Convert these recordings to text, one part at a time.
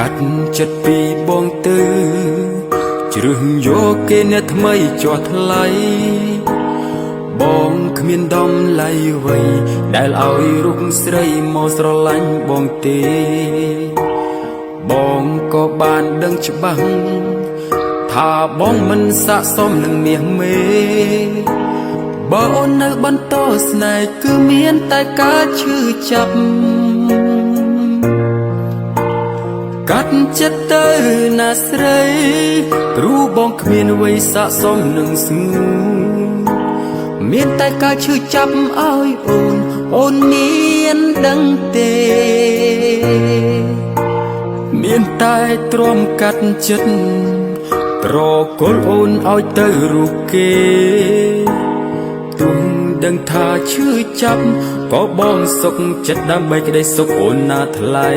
កាត់ចិត្តពីបងទៅជ្រើសយកគេអ្នកថ្មីចោះថ្លៃបងគ្មានដំឡៃអ្វីដែលឲ្យរូបស្រីមកស្រឡាញ់បងទេបងក៏បានដឹងច្បាស់ថាបងមិនស័ក្តិសមនឹងមាសមេបើអូននៅបន្តស្នេហ៍គឺមានតែការឈឺចាប់កាត់ចិត្តទៅណាស្រីព្រោះបងគ្មានអ្វីស័ក្តិសមនឹងស្ងួនមានតែការឈឺចាប់ឲ្យអូនមានដឹងទេមានតែទ្រាំកាត់ចិត្តប្រគល់អូនឲ្យទៅរូបគេទុំដឹងថាឈឺចាប់ក៏បងសុខចិត្តដើម្បីក្តីសុខអូនណាថ្លៃ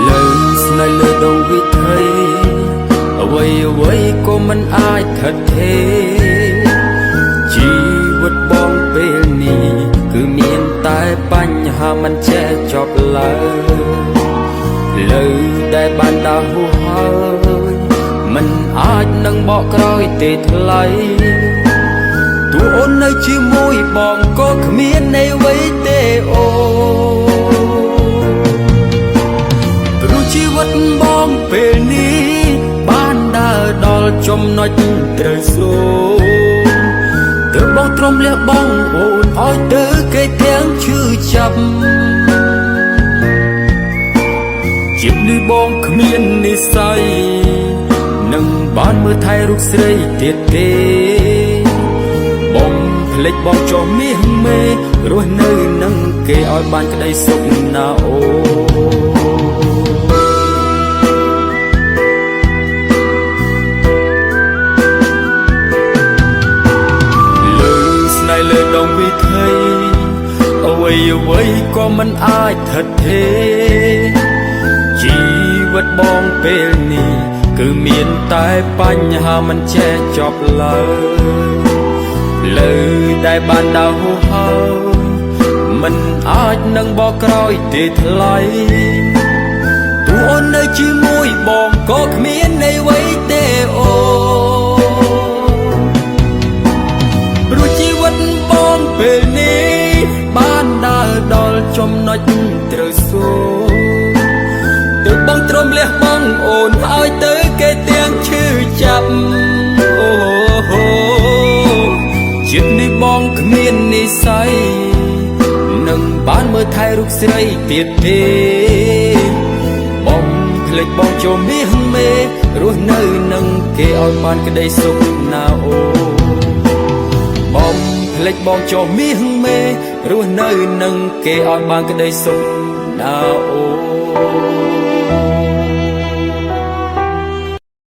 លើស្នេហ៍លើដងវិថីអ្វីក៏មិនអាចថិតថេរជីវិតបងពេលនេះគឺមានតែបញ្ហាមិនចេះចប់ឡើយលើតែបានដើរហួសហើយមិនអាចនឹងបកក្រោយទេថ្លៃទោះអូននៅជាមួយបងក៏គ្មាននៃអ្វីទេអូព្រោះជីវិតបងពេលនេះបានដើរដល់ចំណុចត្រូវសូទើបបងទ្រាំលះបងអូនឲ្យទៅគេទាំងឈឺចាប់ជានេះបងគ្មាននិស្ស័យនឹងបានមើលថែរូបស្រីទៀតទេបងភ្លេចបងចោះមាសមេរស់នៅនឹងគេឲ្យបានក្តីសុខណាអូលើដងវិថីអ្វីក៏មិនអាចថិតថេរជីវិតបងពេលនេះគឺមានតែបញ្ហាមិនចេះចប់ឡើយលើដែលបានដើរហួសហើយមិនអាចនឹងបកក្រោយទេថ្លៃទោះអូននៅជាមួយបងក៏គ្មាននៃអ្វីទេអូពេលនេះបានដើរដល់ចំណុចត្រូវសូទើបបងទ្រាំលះបងអូនឲ្យទៅគេទាំងឈឺចាប់អូជាតិនេះបងគ្មាននិស្ស័យនឹងបានមើលថែរូបស្រីទៀតទេបងភ្លេចបងចូលមាសមេរស់នៅនឹងគេឲ្យបានក្តីសុខណាអូបងភ្លេចបងចោះមាសមេរស់នៅនឹងគេឲ្យបានក្តីសុខណាអូ